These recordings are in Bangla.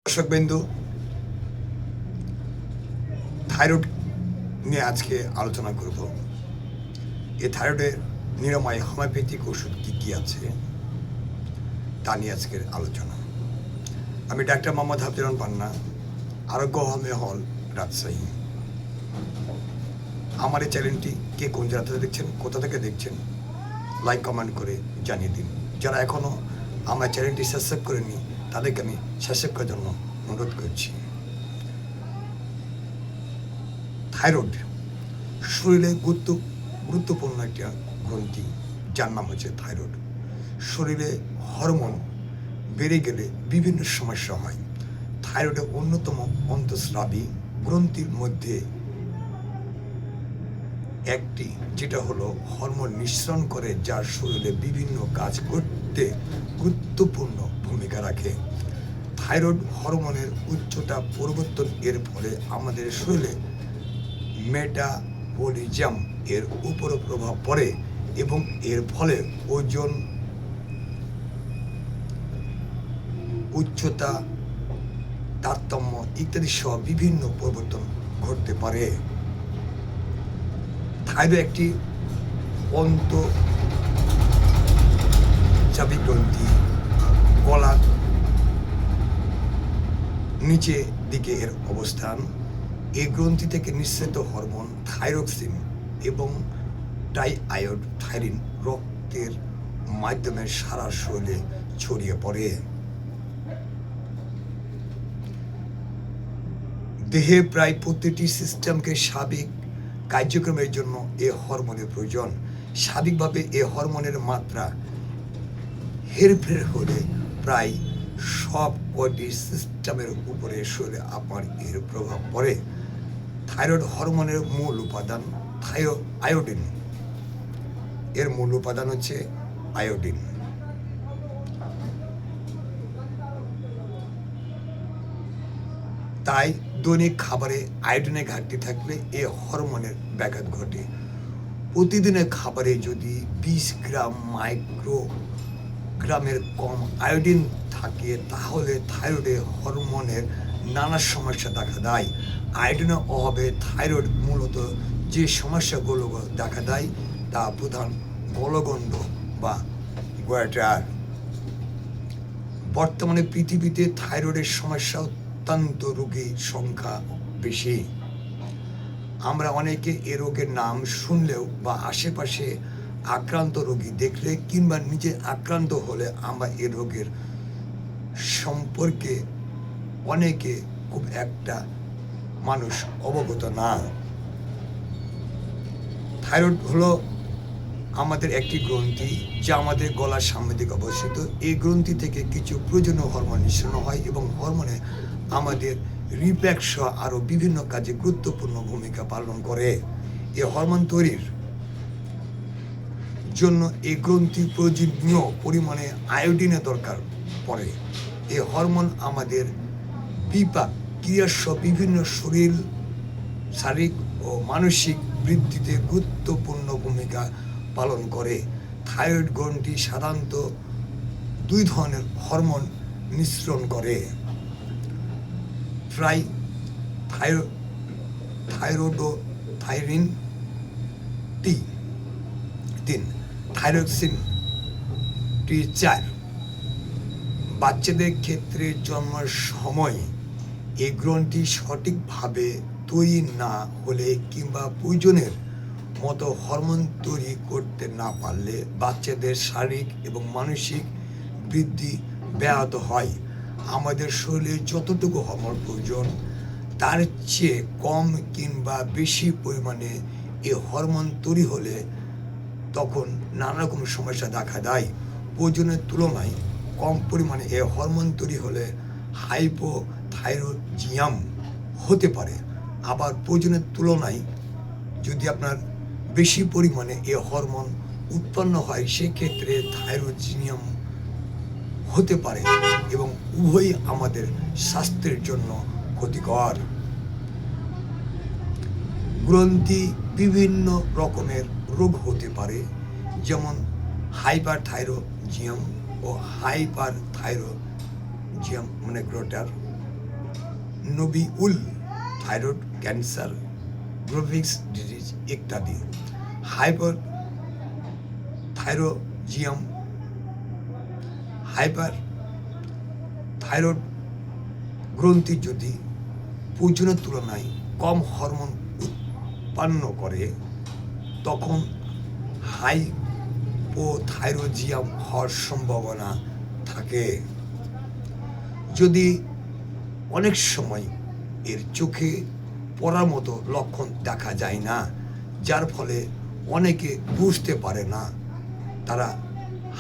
দর্শকবৃন্দু, থাইরয়েড নিয়ে আজকে আলোচনা করব। এই থাইরয়েডের নিরাময় হোমিওপ্যাথিক ওষুধ কী কী আছে তা নিয়ে আজকের আলোচনা। আমি ডাক্তার মোহাম্মদ হাফিজুর পান্না, আরোগ্য হোমিও হল, রাজশাহী। আমার এই চ্যানেলটি কে কোন জায়গা থেকে দেখছেন, কোথা থেকে দেখছেন, লাইক কমেন্ট করে জানিয়ে দিন। যারা এখনও আমার চ্যানেলটি সাবস্ক্রাইব করেনি তাদেরকে আমি সাবস্ক্রাইব করার জন্য অনুরোধ করছি। থাইরয়েড শরীরে গুরুত্বপূর্ণ একটা গ্রন্থি, যার নাম হচ্ছে থাইরয়েড। শরীরে হরমোন বেড়ে গেলে বিভিন্ন সমস্যা হয়। থাইরয়েডের অন্যতম অন্তঃস্রাবী গ্রন্থির মধ্যে একটি, যেটা হলো হরমোন নিঃসরণ করে, যার শরীরে বিভিন্ন কাজ করতে গুরুত্বপূর্ণ ভূমিকা রাখে। থাইরয়েড হরমোনের উচ্চতা পরিবর্তন এর ফলে আমাদের শরীরে মেটাবলিজম এর উপরও প্রভাব পড়ে এবং এর ফলে ওজন, উচ্চতা, তারতম্য ইত্যাদি সহ বিভিন্ন পরিবর্তন ঘটতে পারে। থাইরয়েড একটি অন্তঃস্রাবী গ্রন্থি, গলার নিচে দিকে এর অবস্থান। এই গ্রন্থি থেকে নিঃসৃত হরমোন থাইরক্সিন এবং ডাইআয়োডথাইরিন রক্তের মাধ্যমে সারা শরীরে ছড়িয়ে পড়ে। দেহে প্রায় প্রতিটি সিস্টেমকে স্বাভাবিক কার্যক্রমের জন্য এ হরমোনের প্রয়োজন। স্বাভাবিকভাবে এ হরমোনের মাত্রা হেরফের হলে প্রায় সব কয়টি সিস্টেমের উপরে শরীরে এর প্রভাব পড়ে। থাইরয়েড হরমোনের মূল উপাদান আয়োডিন। এর মূল উপাদান হচ্ছে আয়োডিন। তাই দৈনিক খাবারে আয়োডিনের ঘাটতি থাকলে এ হরমোনের ব্যাঘাত ঘটে। প্রতিদিনের খাবারে যদি 20 গ্রাম মাইক্রোগ্রামের কম আয়োডিন থাকে তাহলে থাইরয়েড হরমোনের নানা সমস্যা দেখা দেয়। আয়োডিনের অভাবে থাইরয়েড মূলত যে সমস্যাগুলো দেখা দেয় তা প্রধান গলগণ্ড বা গোয়াটার। বর্তমানে পৃথিবীতে থাইরয়েডের সমস্যা অত্যন্ত রোগীর সংখ্যা বেশি। আমরা অনেকে এ রোগের নাম শুনলেও বা আশেপাশে আক্রান্ত রোগী দেখলে কিংবা নিজে আক্রান্ত হলে আমরা এ রোগের সম্পর্কে অনেকে খুব একটা মানুষ অবগত না। থাইরয়েড হলো আমাদের একটি গ্রন্থি যা আমাদের গলার সামনে দিকে অবস্থিত। এই গ্রন্থি থেকে কিছু প্রয়োজনীয় হরমোন নিঃসরণ হয় এবং হরমোনে আমাদের রিপ্যাক্স আরও বিভিন্ন কাজে গুরুত্বপূর্ণ ভূমিকা পালন করে। এই হরমোন তৈরির জন্য এই গ্রন্থি প্রয়োজনীয় পরিমাণে আয়োডিনের দরকার পড়ে। এই হরমোন আমাদের বিপাক ক্রিয়াসহ বিভিন্ন শারীরিক ও মানসিক বৃদ্ধিতে গুরুত্বপূর্ণ ভূমিকা পালন করে। থাইরয়েড গ্রন্থি সাধারণত 2 ধরনের হরমোন নিঃসরণ করে। থাইরোডোথাইরিন 3, থাইরক্সিন 4। বাচ্চাদের ক্ষেত্রে জন্মের সময় এই গ্রন্থি সঠিকভাবে তৈরি না হলে কিংবা প্রয়োজনের মতো হরমোন তৈরি করতে না পারলে বাচ্চাদের শারীরিক এবং মানসিক বৃদ্ধি ব্যাহত হয়। আমাদের শরীরে যতটুকু হরমোন প্রয়োজন তার চেয়ে কম কিংবা বেশি পরিমাণে এই হরমোন তৈরি হলে তখন নানা রকম সমস্যা দেখা দেয়। প্রয়োজনের তুলনায় কম পরিমাণে এই হরমোন তৈরি হলে হাইপোথাইরয়েডিজম হতে পারে। আবার প্রয়োজনের তুলনায় যদি আপনার বেশি পরিমাণে এই হরমোন উৎপন্ন হয় সেক্ষেত্রে থাইরয়েডিজম হতে পারে এবং উভয়ই আমাদের স্বাস্থ্যের জন্য ক্ষতিকর। গ্রন্থি বিভিন্ন রকমের রোগ হতে পারে, যেমন হাইপারথাইরয়েডিজম ও হাইপারথাইরয়েডিজম মানে গ্রোটার নবিউল, থাইরয়েড ক্যান্সার, গ্রোভিক্স ডিজিজ ইত্যাদি। হাইপার থাইরোজিয়াম, হাইপার থাইরয়েড গ্রন্থি যদি প্রয়োজনের তুলনায় কম হরমোন উৎপন্ন করে তখন হাইপোথাইরোজিয়াম হওয়ার সম্ভাবনা থাকে। যদি অনেক সময় এর চোখে পড়ার মতো লক্ষণ দেখা যায় না, যার ফলে অনেকে বুঝতে পারে না তারা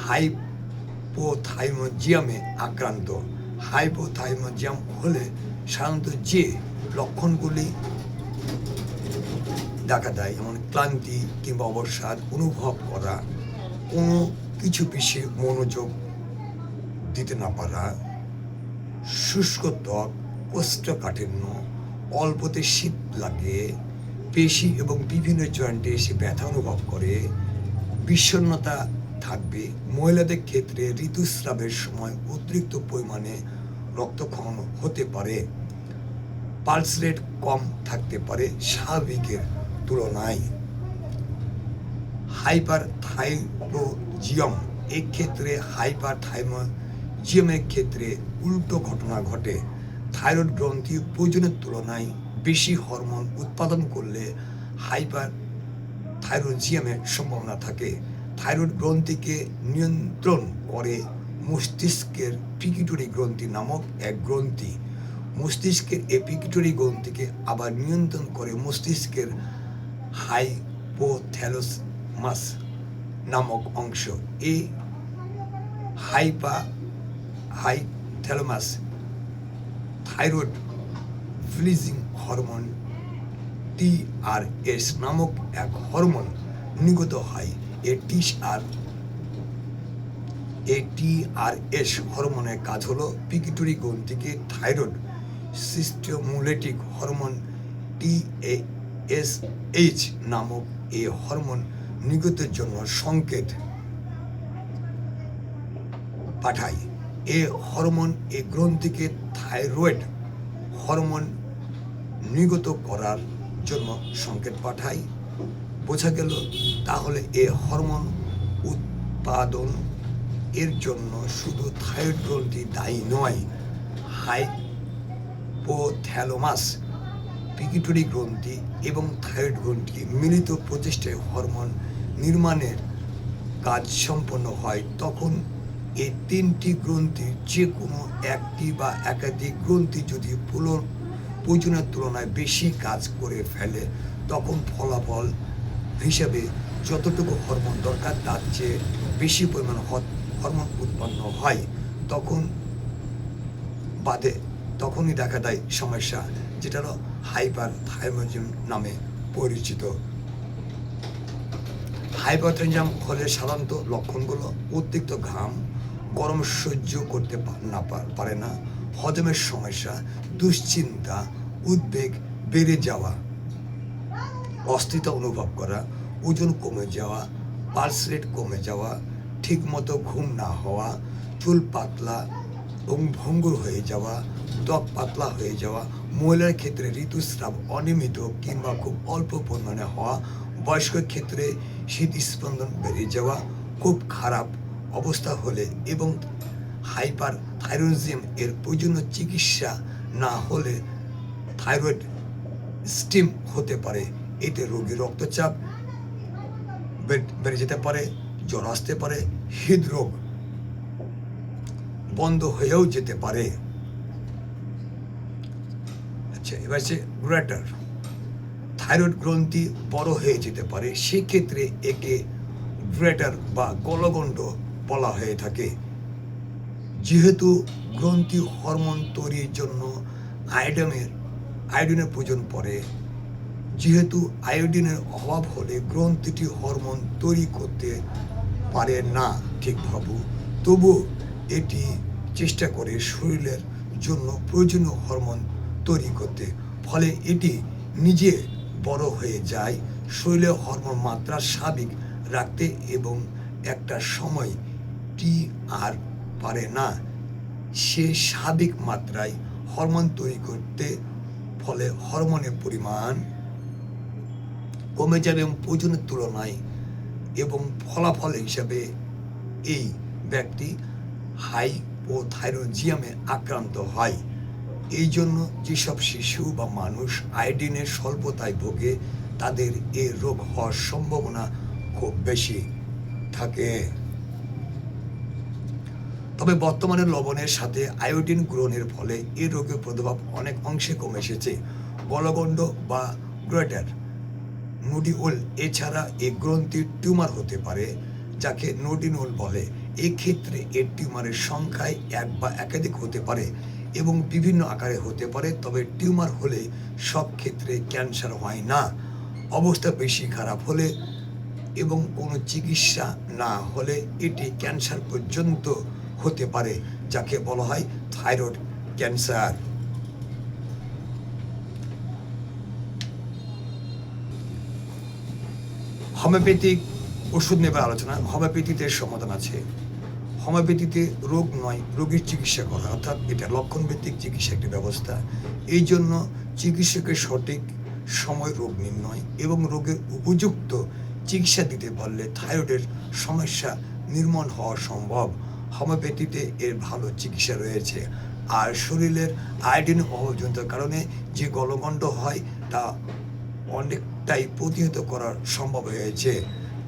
হাইপোথাইরোজিয়ামে আক্রান্ত। হাইপোথাইরোজিয়াম হলে সাধারণত যে লক্ষণগুলি দেখা দেয়, যেমন ক্লান্তি কিংবা অবসাদ অনুভব করা, কোনো কিছু বিষয়ে মনোযোগ দিতে না পারা, শুষ্ক ত্বক, কোষ্ঠকাঠিন্য, অল্পতে শীত লাগে, পেশি এবং বিভিন্ন জয়েন্টে এসে ব্যথা অনুভব করে, বিষণ্ণতা থাকবে। মহিলাদের ক্ষেত্রে ঋতুস্রাবের সময় অতিরিক্ত পরিমাণে রক্তক্ষরণ হতে পারে, পালস রেট কম থাকতে পারে স্বাভাবিকের তুলনায়। হাইপার থাইরোজিয়াম এক্ষেত্রে হাইপার থাইরোজিয়ামের ক্ষেত্রে উল্টো ঘটনা ঘটে। থাইরয়েড গ্রন্থি প্রয়োজনের তুলনায় বেশি হরমোন উৎপাদন করলে হাইপার থাইরোজিয়ামের সম্ভাবনা থাকে। থাইরয়েড গ্রন্থিকে নিয়ন্ত্রণ করে মস্তিষ্কের পিকিউটারি গ্রন্থি নামক এক গ্রন্থি। মস্তিষ্কের এই পিকিউটারি গ্রন্থিকে আবার নিয়ন্ত্রণ করে মস্তিষ্কের হাইপোথ্যালামাস নামক অংশ। এই হাইথ্যালামাস থাইরয়েড রিলিজিং হরমোন TRS নামক এক হরমোন নির্গত হয়। এই TRS হরমোনের কাজ হলো পিকিউটারি গ্রন্থিকে থাইরয়েড স্টিমুলেটিং হরমোন TSH নামক এই হরমোন নির্গতের জন্য সংকেত পাঠায়। এই হরমোন এই গ্রন্থিকে থাইরয়েড হরমোন নির্গত করার জন্য সংকেত পাঠায়। বোঝা গেল তাহলে এই হরমোন উৎপাদন এর জন্য শুধু থাইরয়েড গ্রন্থি দায়ী নয়, হাইপোথ্যালামাস, পিকিউটারি গ্রন্থি এবং থাইরয়েড গ্রন্থি মিলিত প্রচেষ্টায় হরমোন নির্মাণের কাজ সম্পন্ন হয়। তখন এই তিনটি গ্রন্থির যে কোনো একটি বা একাধিক গ্রন্থি যদি প্রয়োজনের তুলনায় বেশি কাজ করে ফেলে তখন ফলাফল হিসেবে যতটুকু হরমোন দরকার তার চেয়ে বেশি পরিমাণ হরমোন উৎপন্ন হয়। তখনই দেখা দেয় সমস্যা, যেটা হলো হাইপার থাইরোজিয়াম নামে পরিচিত। হাইপারথাইরোজিয়াম হলে সাধারণত লক্ষণগুলো অতিরিক্ত ঘাম, গরম সহ্য করতে পারে না, হজমের সমস্যা, দুশ্চিন্তা, উদ্বেগ বেড়ে যাওয়া, অস্থিরতা অনুভব করা, ওজন কমে যাওয়া, পালস রেট কমে যাওয়া, ঠিকমতো ঘুম না হওয়া, চুল পাতলা এবং ভঙ্গুর হয়ে যাওয়া, ত্বক পাতলা হয়ে যাওয়া, মহিলার ক্ষেত্রে ঋতুস্রাব অনিয়মিত কিংবা খুব অল্প পরিমাণে হওয়া, বয়স্কের ক্ষেত্রে হৃদস্পন্দন বেড়ে যাওয়া, খুব খারাপ অবস্থা হলে এবং হাইপার থাইরোজিয়াম এর প্রয়োজনীয় চিকিৎসা না হলে থাইরয়েড স্টিম হতে পারে। এতে রোগীর রক্তচাপ বেড়ে যেতে পারে, জ্বর আসতে পারে, হৃদরোগ বন্ধ হয়েও যেতে পারে। আচ্ছা, এবার হচ্ছে গ্রেটার থাইরয়েড গ্রন্থি বড় হয়ে যেতে পারে, সেক্ষেত্রে একে গ্রেটার বা গলগণ্ড বলা হয়ে থাকে। যেহেতু গ্রন্থি হরমোন তৈরির জন্য আয়োডিনের প্রয়োজন পড়ে, যেহেতু আয়োডিনের অভাব হলে গ্রন্থিটি হরমোন তৈরি করতে পারে না ঠিকভাবে, তবু এটি চেষ্টা করে শরীরের জন্য প্রয়োজনীয় হরমোন তৈরি করতে, ফলে এটি নিজে বড় হয়ে যায় শরীরে হরমোন মাত্রা স্বাভাবিক রাখতে এবং একটা সময় আর পারে না সে স্বাভাবিক মাত্রায় হরমোন তৈরি করতে, ফলে হরমোনের পরিমাণ কমে যাবে এবং প্রয়োজনের তুলনায়, এবং ফলাফল হিসাবে এই ব্যক্তি হাইপোথাইরয়েডিজমে আক্রান্ত হয়। এই জন্য যেসব শিশু বা মানুষ আয়োডিনের স্বল্পতায় ভোগে তাদের এই রোগ হওয়ার সম্ভাবনা খুব বেশি থাকে। তবে বর্তমানে লবণের সাথে আয়োডিন গ্রহণের ফলে এই রোগের প্রভাব অনেক অংশে কমে এসেছে। গলগণ্ড বা গ্রেটার নোডিউল এছাড়া এই গ্রন্থির টিউমার হতে পারে, যাকে নোডিনুল বলে। এক্ষেত্রে এর টিউমারের সংখ্যায় এক বা একাধিক হতে পারে এবং বিভিন্ন আকারে হতে পারে। তবে টিউমার হলে সব ক্ষেত্রে ক্যান্সার হয় না। অবস্থা বেশি খারাপ হলে এবং কোনো চিকিৎসা না হলে এটি ক্যান্সার পর্যন্ত হতে পারে, যাকে বলা হয় থাইরয়েড ক্যান্সার। হোমিওপ্যাথিক ওষুধ নেবার আলোচনা। হোমিওপ্যাথিতে সমাধান আছে। হোমিওপ্যাথিতে রোগ নয়, রোগীর চিকিৎসা করা, অর্থাৎ এটা লক্ষণভিত্তিক চিকিৎসা একটি ব্যবস্থা। এই জন্য চিকিৎসকের সঠিক সময় রোগ নির্ণয় এবং রোগের উপযুক্ত চিকিৎসা দিতে পারলে থাইরয়েডের সমস্যা নির্মূল হওয়া সম্ভব। হোমিওপ্যাথিতে এর ভালো চিকিৎসা রয়েছে। আর শরীরের আয়োডিন অভাবজনিত কারণে যে গলগণ্ড হয় তা অনেকটাই প্রতিহত করা সম্ভব হয়েছে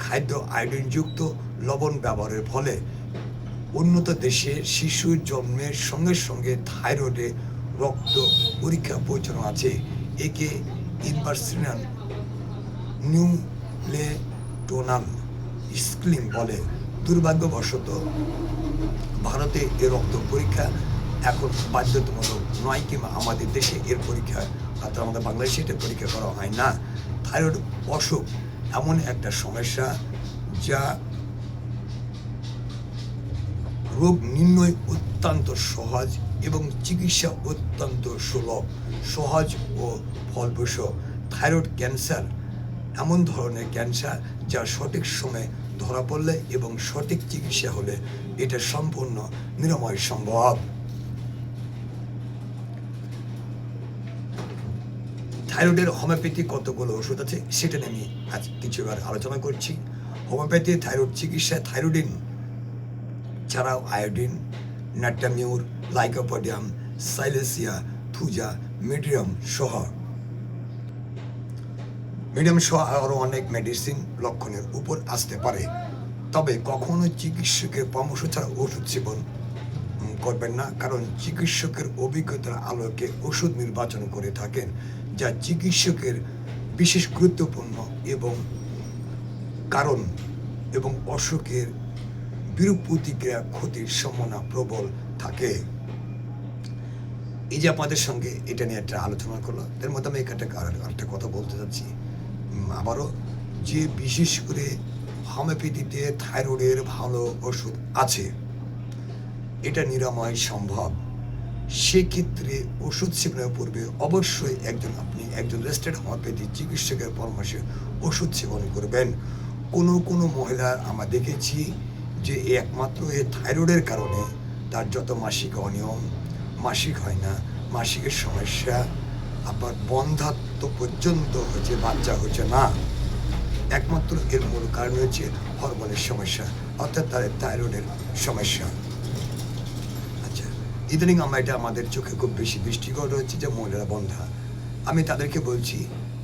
খাদ্য আয়োডিনযুক্ত লবণ ব্যবহারের ফলে। উন্নত দেশে শিশু জন্মের সঙ্গে সঙ্গে থাইরয়েডে রক্ত পরীক্ষা প্রয়োজন আছে। একে ইনভার্সিনাল নিউলেটোনাল স্ক্রিনিং বলে। দুর্ভাগ্যবশত ভারতে এর রক্ত পরীক্ষা এখন বাধ্যতামূলক নয়, কিংবা আমাদের দেশে এর পরীক্ষা, অর্থাৎ আমাদের বাংলাদেশে এটা পরীক্ষা করা হয় না। থাইরয়েড অসুখ এমন একটা সমস্যা যা রোগ নির্ণয় অত্যন্ত সহজ এবং চিকিৎসা অত্যন্ত সুলভ, সহজ ও ফলপ্রসূ। থাইরয়েড ক্যান্সার এমন ধরনের ক্যান্সার যা সঠিক সময়ে ধরা পড়লে এবং সঠিক চিকিৎসা হলে এটা সম্পূর্ণ নিরাময় সম্ভব। থাইরয়েডের হোমিওপ্যাথি কতগুলো ওষুধ আছে সেটা নিয়ে আমি আজ কিছুবার আলোচনা করছি। হোমিওপ্যাথি থাইরয়েড চিকিৎসায় থাইরোডিন ছাড়াও iodine, nat mur, lycopodium, silicea, thuja, medium সহ আরও অনেক মেডিসিন লক্ষণের উপর আসতে পারে। তবে কখনো চিকিৎসকের পরামর্শ ছাড়া ওষুধ সেবন করবেন না, কারণ চিকিৎসকের অভিজ্ঞতার আলোকে ওষুধ নির্বাচন করে থাকেন, যা চিকিৎসকের বিশেষ গুরুত্বপূর্ণ এবং কারণ এবং অসুখের বিরূপ প্রতিক্রিয়া ক্ষতির সম্ভাবনা প্রবল থাকে। এই যে আপনাদের সঙ্গে এটা নিয়ে একটা আলোচনা করলো, এর মধ্যে আমি একটা কথা বলতে চাচ্ছি আবারও, যে বিশেষ করে হোমিওপ্যাথিতে থাইরয়েডের ভালো ওষুধ আছে, এটা নিরাময় সম্ভব। সেক্ষেত্রে ওষুধ সেবনের পূর্বে অবশ্যই আপনি একজন রেজিস্টার্ড হোমিওপ্যাথি চিকিৎসকের পরামর্শে ওষুধ সেবন করবেন। কোনো মহিলা আমরা দেখেছি যে একমাত্র এই থাইরয়েডের কারণে তার যত মাসিক অনিয়ম, মাসিক হয় না, মাসিকের সমস্যা, আবার বন্ধাত্ব পর্যন্ত হচ্ছে, বাচ্চা হচ্ছে না, একমাত্র এর মূল কারণ হচ্ছে হরমোনের সমস্যা, অর্থাৎ তাদের থাইরয়েডের সমস্যা। আচ্ছা, ইদানিং আমরা এটা আমাদের চোখে খুব বেশি দৃষ্টিগত হচ্ছে যে মহিলারা বন্ধা। আমি তাদেরকে বলছি,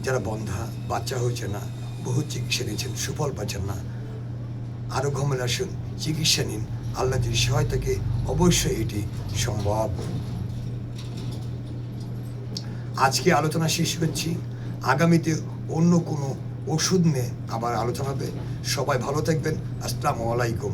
যারা বন্ধা, বাচ্চা হচ্ছে না, বহু চিকিৎসা নিয়েছেন, সুফল পাচ্ছেন না, আরও ঘুমিয়ে আসুন, চিকিৎসা নিন, আল্লাহ যদি সহায়তাকে অবশ্যই এটি সম্ভব। আজকে আলোচনা শেষ করছি, আগামীতে অন্য কোনো ওষুধ নিয়ে আবার আলোচনা হবে। সবাই ভালো থাকবেন। আসসালামু আলাইকুম।